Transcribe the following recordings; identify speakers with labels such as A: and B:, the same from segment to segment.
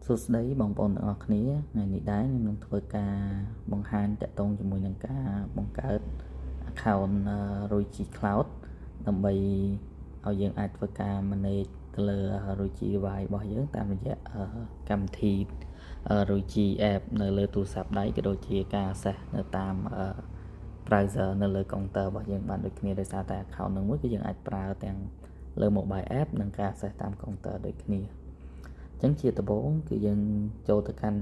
A: សួស្តីបងប្អូនទាំងអស់គ្នាថ្ងៃនេះដែរខ្ញុំនឹងធ្វើការបង្ហាញតាក់ទងជាមួយនឹងការបង្កើត account Roychi Cloud ដើម្បីឲ្យយើងអាចធ្វើការ manage ទៅលើ Roychi device របស់យើងតាមរយៈកម្មវិធី Roychi app នៅលើទូរស័ព្ទដៃក៏ដូចជាការ access នៅតាម browser នៅលើ counter របស់យើងបានដូចគ្នាដោយសារតែ account នឹងមួយគឺយើងអាចប្រើទាំងលើ mobile app និងការ access តាម counter ដូចគ្នាចឹងជាដំបូងគឺយើងចូលទៅកាន់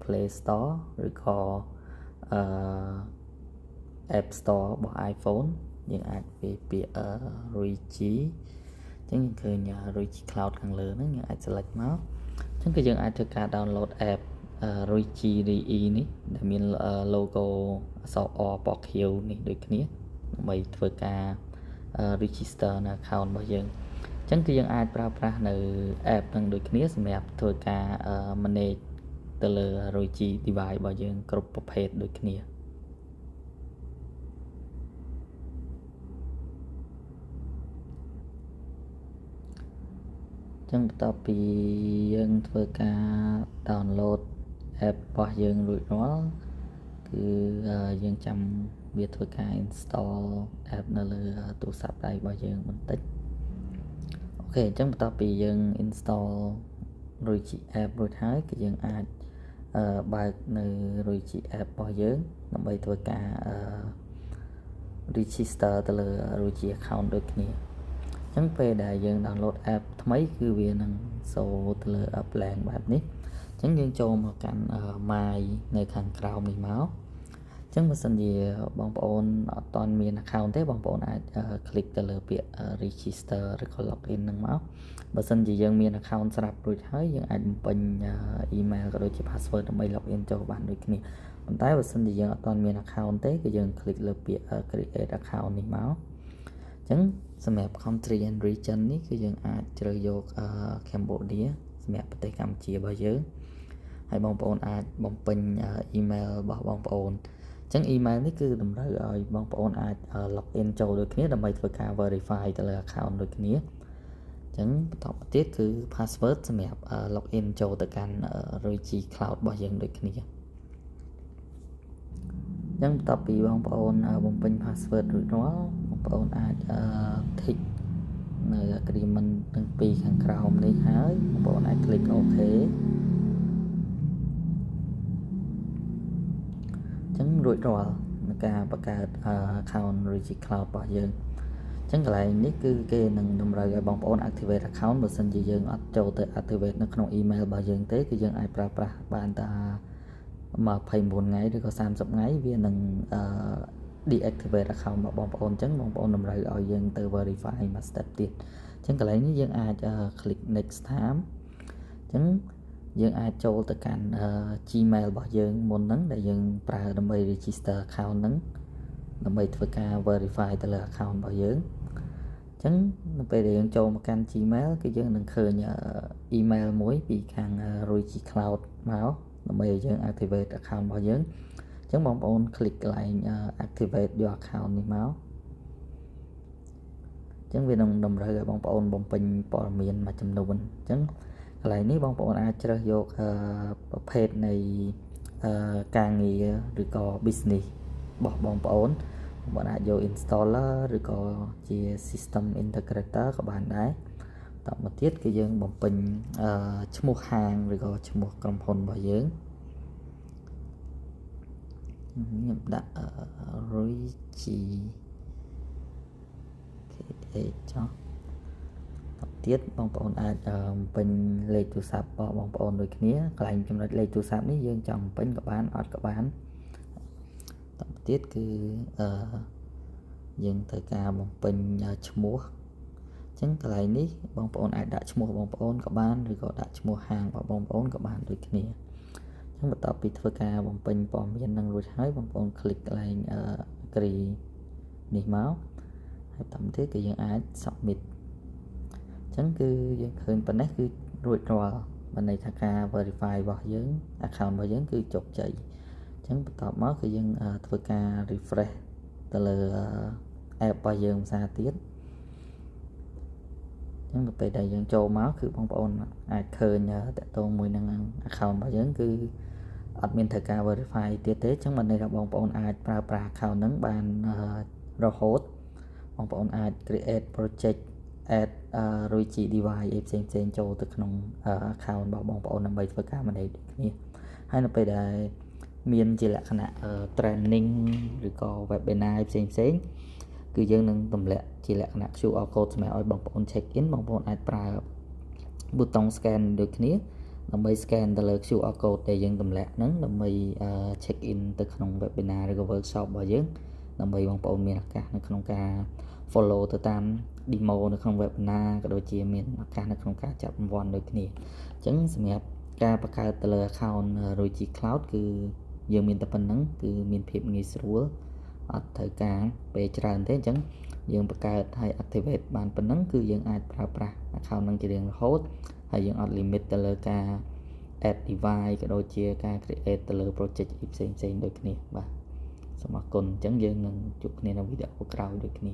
A: Play Store ឬក៏ App Store របស់ iPhone យើងអាចវាយពាក្យ Roychi ចឹងយើងឃើញ Roychi Cloud ខាងលើហ្នឹងយើងអាច select មកចឹងគឺយើងអាចធ្វើការ download app Roychi DE នេះដែលមាន logo អក្សរ O ពណ៌ខៀវនេះដូចគ្នាដើម្បីធ្វើការ register នៅ account របស់យើងចឹងគឺយើងអាចប្រើប្រាស់នៅ app នឹងដូចគ្នាសម្រាប់ធ្វើការ manage ទៅលើ Roychi device របស់យើងគ្រប់ប្រភេទដូចគ្នាចឹងបន្ទាប់ពីយើងធ្វើការ download app របស់យើងរួចរាល់គឺយើងចាំវាធ្វើការ install app នៅលើទូរស័ព្ទដៃរបស់យើងបន្តិចអូខេអញ្ចឹងបន្ទាប់ពីយើង install Roychi app រួចហើយគឺយើងអាចបើកនៅ Roychi app របស់យើងដើម្បីធ្វើការ register ទៅលើ Roychi account ដូចគ្នាអញ្ចឹងពេលដែលយើង download app ថ្មីគឺវានឹងចូលទៅលើ app blank បែបនេះអញ្ចឹងយើងចូលមកកាន់ my នៅខាងក្រោមនេះមកអញ្ចឹងបើសិនជាបងប្អូនអត់ទាន់មាន account ទេបងប្អូនអាច click ទៅលើពាក្យ register ឬក៏ login ហ្នឹងមកបើសិនជាយើងមាន account ស្រាប់រួចហើយយើងអាចបំពេញ email ក៏ដូចជា password ដើម្បី login ចូលបានដូចគ្នាប៉ុន្តែបើសិនជាយើងអត់ទាន់មាន account ទេគឺយើង click លើពាក្យ create account នេះមកអញ្ចឹងសម្រាប់ country and region នេះគឺយើងអាចជ្រើសយក Cambodia សម្រាប់ប្រទេសកម្ពុជារបស់យើងហើយបងប្អូនអាចបំពេញ email របស់បងប្អូនអញ្ចឹង email នេះគឺតម្រូវឲ្យបងប្អូនអាច login ចូលដូចគ្នាដើម្បីធ្វើការ verify ទៅលើ account ដូចគ្នាអញ្ចឹងបន្តមកទៀតគឺ password សម្រាប់ login ចូលទៅកាន់ Roychi Cloud របស់យើងដូចគ្នាអញ្ចឹងបន្ទាប់ពីបងប្អូនបំពេញ password រួចរាល់បងប្អូនអាច tick នៅ agreement ទាំងពីរខាងក្រោមនេះហើយបងប្អូនអាច click OK អញ្ចឹងរួចរាល់នៃការបង្កើត account Roychi Cloud របស់យើងអញ្ចឹងកន្លែងនេះគឺគេនឹងតម្រូវឲ្យបងប្អូន activate account បើសិនជាយើងអត់ចូលទៅ activate នៅក្នុង email របស់យើងទេគឺយើងអាចប្រើប្រាស់បានតែ29ថ្ងៃឬក៏30ថ្ងៃវានឹងdeactivate account របស់បងប្អូនអញ្ចឹងបងប្អូនតម្រូវឲ្យយើងទៅ verify មួយ step ទៀតអញ្ចឹងកន្លែងនេះយើងអាច click next time អញ្ចឹងយើងអាចចូលទៅកាន់ Gmail របស់យើងមុនហ្នឹងដែលយើងប្រើដើម្បី register account ហ្នឹងដើម្បីធ្វើការ verify ទៅលើ account របស់យើងអញ្ចឹងនៅពេលដែលយើងចូលមកកាន់ Gmail គឺយើងនឹងឃើញ email មួយពីខាង Roychi Cloud មកដើម្បីឲ្យយើង activate account របស់យើងអញ្ចឹងបងប្អូន click កន្លែង activate your account នេះមកអញ្ចឹងវានឹងតម្រូវឲ្យបងប្អូនបំពេញព័ត៌មានមួយចំនួនអញ្ចឹងកន្លែងនេះបងប្អូនអាចជ្រើសយកប្រភេទនៃការងារឬក៏ business របស់បងប្អូនអាចយក installer ឬក៏ជា system integrator ក៏បានដែរតមកទៀតគឺយើងបំពេញឈ្មោះហាងឬក៏ឈ្មោះក្រុមហ៊ុនរបស់យើងខ្ញុំដាក់ Roychi ចុះទៀតបងប្អូនអាចបំពេញលេខទូរស័ព្ទរបស់បងប្អូនដូចគ្នាកន្លែងចំណុចលេខទូរស័ព្ទនេះយើងចង់បំពេញក៏បានអត់ក៏បានតទៀតគឺយើងត្រូវការបំពេញឈ្មោះអញ្ចឹងកន្លែងនេះបងប្អូនអាចដាក់ឈ្មោះបងប្អូនក៏បានឬក៏ដាក់ឈ្មោះហាងរបស់បងប្អូនក៏បានដូចគ្នាអញ្ចឹងបន្ទាប់ពីធ្វើការបំពេញព័ត៌មាននឹងរួចហើយបងប្អូន click កន្លែង agree នេះមកហើយតាមទៀតគឺយើងអាច submit អញ្ចឹងគឺយើងឃើញប៉ុណ្ណេះគឺរួចរាល់បានន័យថាការ verify របស់យើង account របស់យើងគឺជោគជ័យអញ្ចឹងបន្ទាប់មកគឺយើងធ្វើការ refresh ទៅលើ app របស់យើងភាសាទៀត ចឹងទៅពេលដែលយើងចូលមកគឺបងប្អូនអាចឃើញតាក់ទងមួយនឹង account របស់យើងគឺអត់មានត្រូវការ verify ទៀតទេចឹងបានន័យថាបងប្អូនអាចប្រើប្រាស់ account ហ្នឹងបានរហូតបងប្អូនអាច create project add Ruichi device អីផ្សេងៗចូលទៅក្នុង account របស់បងប្អូនដើម្បីធ្វើការ manage ដូចគ្នាហើយនៅពេលដែលមានជាលក្ខណៈ training ឬក៏ webinar ផ្សេងៗគឺយើងនឹងទម្លាក់ជាលក្ខណៈ QR code សម្រាប់ឲ្យបងប្អូន check in បងប្អូនអាចប្រើប៊ូតុង scan ដូចគ្នាដើម្បី scan ទៅលើ QR code ដែលយើងទម្លាក់ហ្នឹងដើម្បី check in ទៅក្នុង webinar ឬក៏ workshop របស់យើងដើម្បីបងប្អូនមានឱកាសនៅក្នុងការ follow ទៅតាម demo នៅក្នុង webinar ក៏ដូចជាមានឱកាសនៅក្នុងការចាប់រង្វាន់ដូចគ្នាអញ្ចឹងសម្រាប់ការបង្កើតទៅលើ account Ruichi Cloud គឺយើងមានតែប៉ុណ្្នឹងគឺមានភាពងាយស្រួលអត់ត្រូវការពេលច្រើនទេអញ្ចឹងយើងបង្កើតហើយ activate បានប៉ុណ្ណឹងគឺយើងអាចប្រើប្រាស់ account នឹងជារៀងរហូតហើយយើងអត់ limit ទៅលើការ add device ក៏ដូចជាការ create ទៅលើ project ផ្សេងៗដូចគ្នាបាទសូមអរគុណអញ្ចឹងយើងនឹងជួបគ្នានៅវីដេអូក្រោយដូចគ្នា